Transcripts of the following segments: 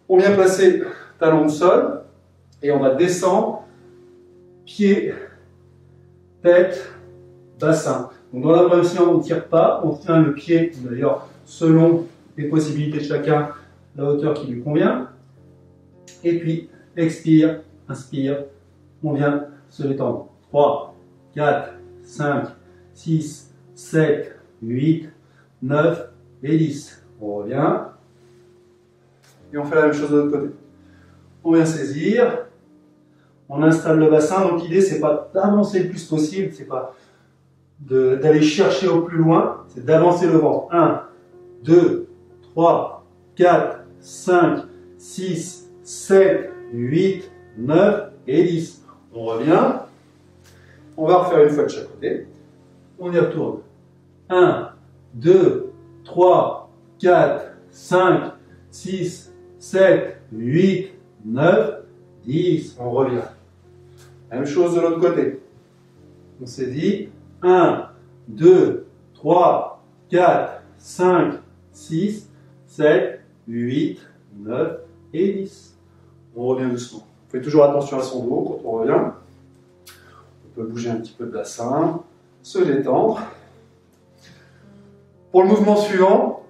On vient placer talon au sol et on va descendre, pied, tête, bassin. Donc dans la position, on ne tire pas, on tient le pied, d'ailleurs, selon les possibilités de chacun, la hauteur qui lui convient. Et puis, expire, inspire, on vient se détendre. 3, 4, 5, 6, 7, 8, 9 et 10. On revient. Et on fait la même chose de l'autre côté. On vient saisir. On installe le bassin. Donc l'idée, c'est pas d'avancer le plus possible. C'est pas d'aller chercher au plus loin. C'est d'avancer le ventre. 1, 2, 3, 4, 5, 6, 7, 8, 9 et 10. On revient. On va refaire une fois de chaque côté. On y retourne. 1, 2, 3, 4, 5, 6, 7, 8, 9, 10. On revient. Même chose de l'autre côté. On s'est dit 1, 2, 3, 4, 5, 6, 7, 8, 9 et 10. On revient doucement. On fait toujours attention à son dos quand on revient. On peut bouger un petit peu le bassin, se détendre. Pour le mouvement suivant,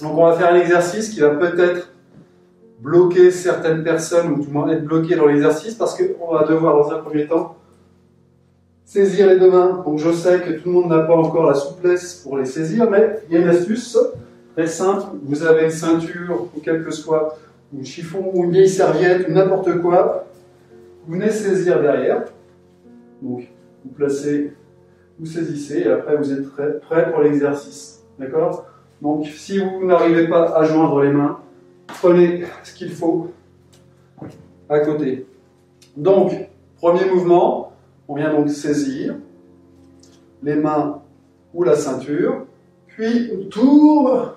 donc on va faire un exercice qui va peut-être bloquer certaines personnes ou tout le monde être bloqué dans l'exercice parce qu'on va devoir dans un premier temps saisir les deux mains. Donc je sais que tout le monde n'a pas encore la souplesse pour les saisir, mais il y a une astuce très simple. Vous avez une ceinture ou quel que soit, ou un chiffon ou une vieille serviette ou n'importe quoi. Vous venez saisir derrière. Donc vous placez, vous saisissez et après vous êtes prêt pour l'exercice. D'accord? Donc si vous n'arrivez pas à joindre les mains, prenez ce qu'il faut à côté. Donc, premier mouvement, on vient donc saisir les mains ou la ceinture, puis on tourne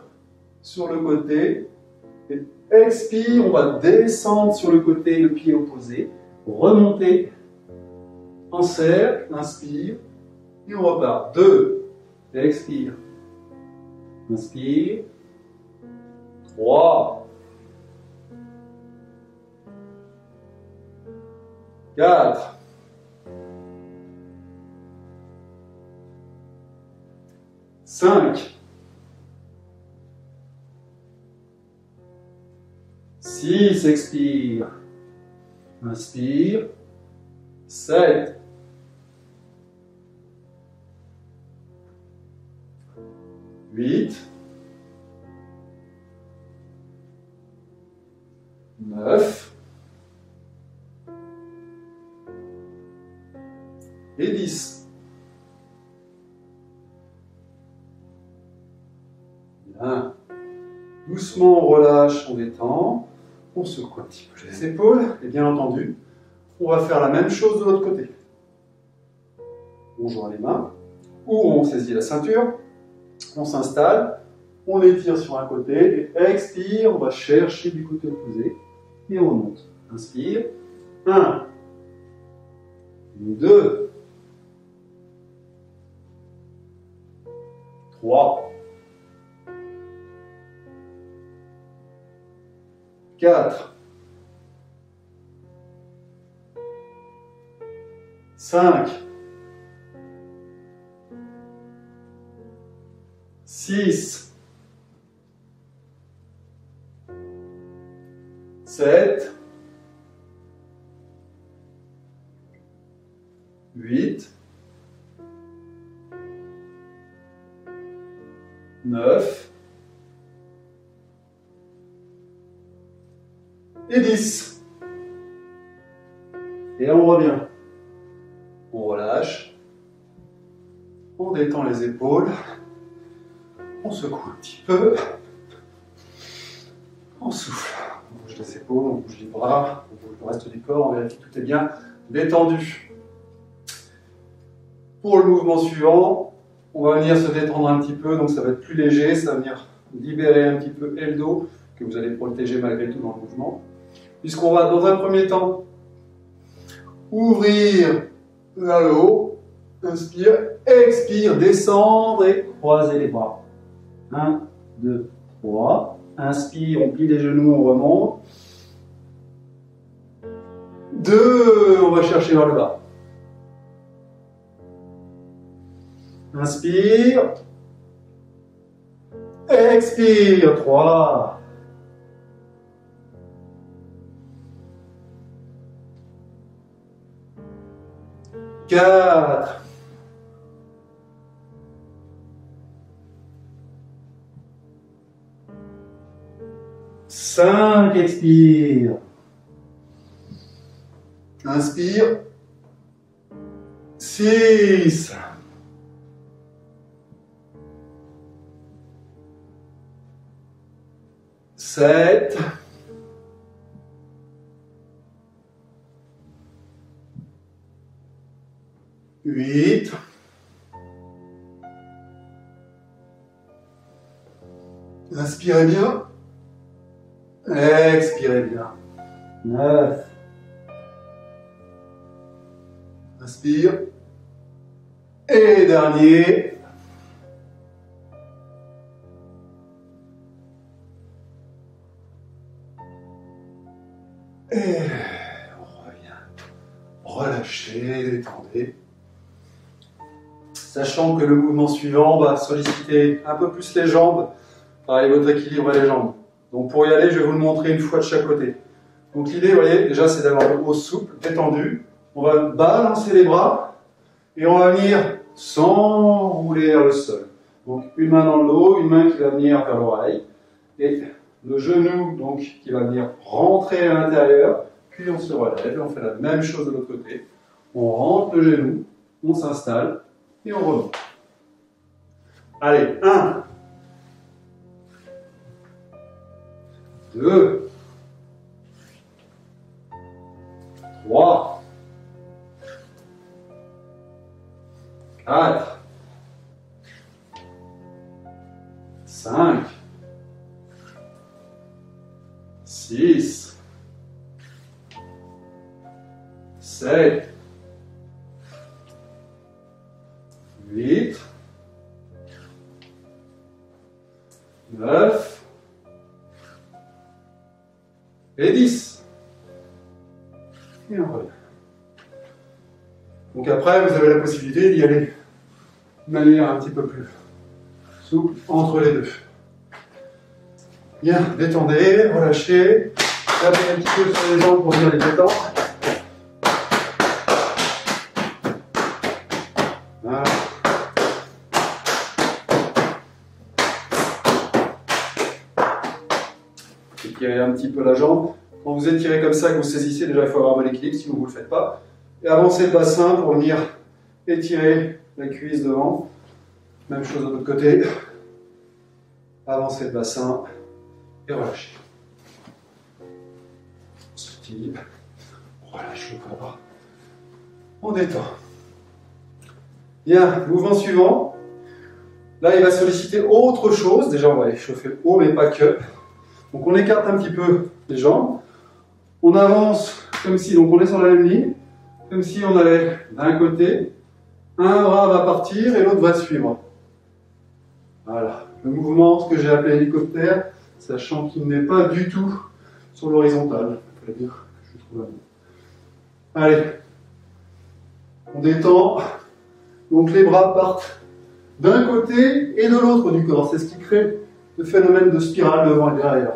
sur le côté, et expire, on va descendre sur le côté, le pied opposé, remonter en cercle, inspire, et on repart. 2, expire, inspire, 3, 4, 5, 6, expire, inspire, 7, 8, 9 et 10. Bien. Doucement, on relâche, on détend. On secoue un petit peu les épaules. Et bien entendu, on va faire la même chose de l'autre côté. On joint les mains, ou on saisit la ceinture, on s'installe, on étire sur un côté, et expire, on va chercher du côté opposé, et on monte. Inspire. 1, 2, 3, 4, 5, 6, 7, 8, 9 et 10. Et on revient. On relâche. On détend les épaules. On secoue un petit peu. On souffle. On bouge les épaules, on bouge les bras, on bouge le reste du corps, on vérifie que tout est bien détendu. Pour le mouvement suivant, on va venir se détendre un petit peu, donc ça va être plus léger, ça va venir libérer un petit peu le dos, que vous allez protéger malgré tout dans le mouvement. Puisqu'on va, dans un premier temps, ouvrir vers le haut, inspire, expire, descendre et croiser les bras. 1, 2, 3, Inspire, on plie les genoux, on remonte. 2, on va chercher vers le bas. Inspire. Expire. 3. 4. 5, expire. Inspire. 6. 7. 8. 'Inspirez bien. Expirez bien. 9. Inspire. Et dernier. Et on revient. Relâchez, détendez. Sachant que le mouvement suivant va solliciter un peu plus les jambes. Travaillez votre équilibre et les jambes. Donc pour y aller, je vais vous le montrer une fois de chaque côté. Donc l'idée, vous voyez, déjà c'est d'avoir le haut souple, détendu. On va balancer les bras et on va venir s'enrouler vers le sol. Donc une main dans le dos, une main qui va venir vers l'oreille et le genou donc qui va venir rentrer à l'intérieur. Puis on se relève et on fait la même chose de l'autre côté. On rentre le genou, on s'installe et on remonte. Allez, 1. 2, 3, 4, 5, 6, 7, 8, 9, et 10. Et on revient. Donc après, vous avez la possibilité d'y aller de manière un petit peu plus souple entre les deux. Bien, détendez, relâchez. Tapez un petit peu sur les jambes pour venir les détendre. Voilà. Étirez un petit peu la jambe. Quand vous étirez comme ça, que vous saisissez, déjà il faut avoir un bon équilibre, sinon vous ne le faites pas. Et avancez le bassin pour venir étirer la cuisse devant. Même chose de l'autre côté. Avancez le bassin et relâchez. On s'étire, on relâche le corps. On détend. Bien, mouvement suivant. Là, il va solliciter autre chose. Déjà, on va échauffer le haut, mais pas que. Donc, on écarte un petit peu les jambes. On avance comme si, donc on est sur la même ligne, comme si on allait d'un côté, un bras va partir et l'autre va suivre. Voilà, le mouvement, ce que j'ai appelé hélicoptère, sachant qu'il n'est pas du tout sur l'horizontale. Il fallait dire que je trouve un mot. Allez, on détend, donc les bras partent d'un côté et de l'autre du corps. C'est ce qui crée le phénomène de spirale devant et derrière.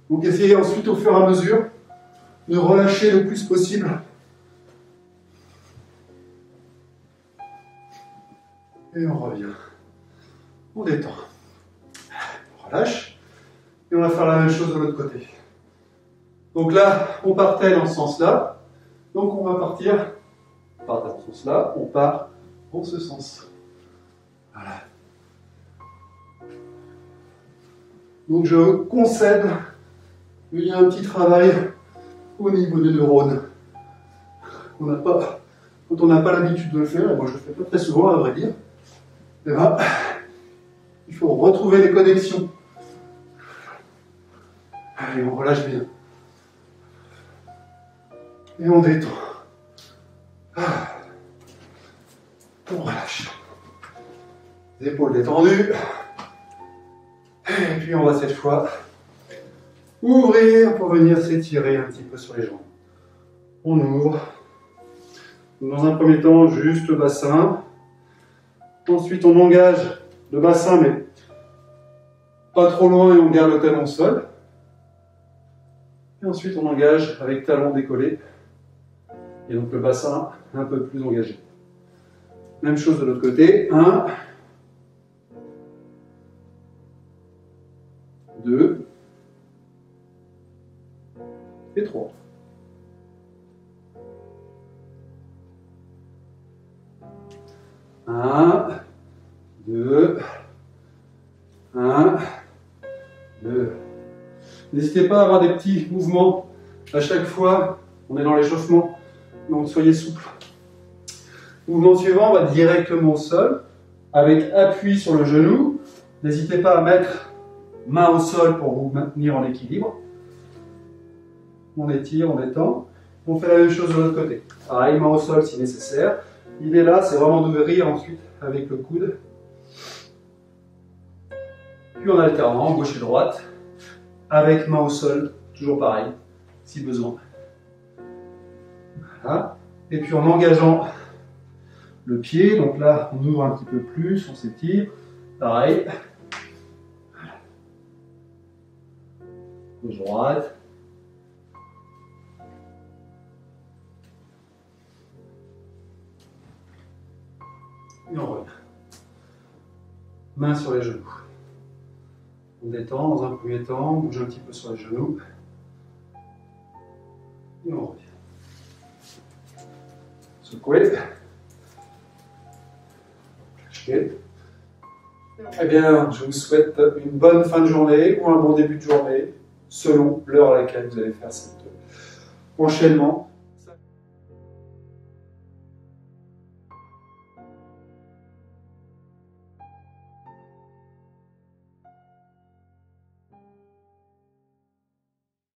Donc essayez ensuite au fur et à mesure de relâcher le plus possible. Et on revient. On détend. On relâche. Et on va faire la même chose de l'autre côté. Donc là, on partait dans ce sens-là. Donc on va partir. On part dans ce sens-là. On part dans ce sens. Voilà. Donc je concède. Il y a un petit travail au niveau des neurones. Quand on n'a pas l'habitude de le faire, et moi je le fais pas très souvent à vrai dire, et ben, il faut retrouver les connexions. Allez, on relâche bien. Et on détend. On relâche. Les épaules détendues. Et puis on va cette fois ouvrir pour venir s'étirer un petit peu sur les jambes. On ouvre. Dans un premier temps, juste le bassin. Ensuite, on engage le bassin, mais pas trop loin, et on garde le talon au sol. Et ensuite, on engage avec talon décollé. Et donc le bassin un peu plus engagé. Même chose de l'autre côté. 1, 2 et 3. Un, 2, 1, 2. N'hésitez pas à avoir des petits mouvements à chaque fois. On est dans l'échauffement, donc soyez souple. Mouvement suivant, on va directement au sol, avec appui sur le genou. N'hésitez pas à mettre main au sol pour vous maintenir en équilibre. On étire, on détend. On fait la même chose de l'autre côté. Pareil, main au sol si nécessaire. L'idée là, c'est vraiment d'ouvrir ensuite avec le coude. Puis en alternant, gauche et droite, avec main au sol, toujours pareil, si besoin. Voilà. Et puis en engageant le pied, donc là, on ouvre un petit peu plus, on s'étire. Pareil. Gauche, droite. Et on revient. Main sur les genoux. On détend dans un premier temps, on bouge un petit peu sur les genoux. Et on revient. Secouer. Lâcher. Eh bien, je vous souhaite une bonne fin de journée ou un bon début de journée, selon l'heure à laquelle vous allez faire cet enchaînement.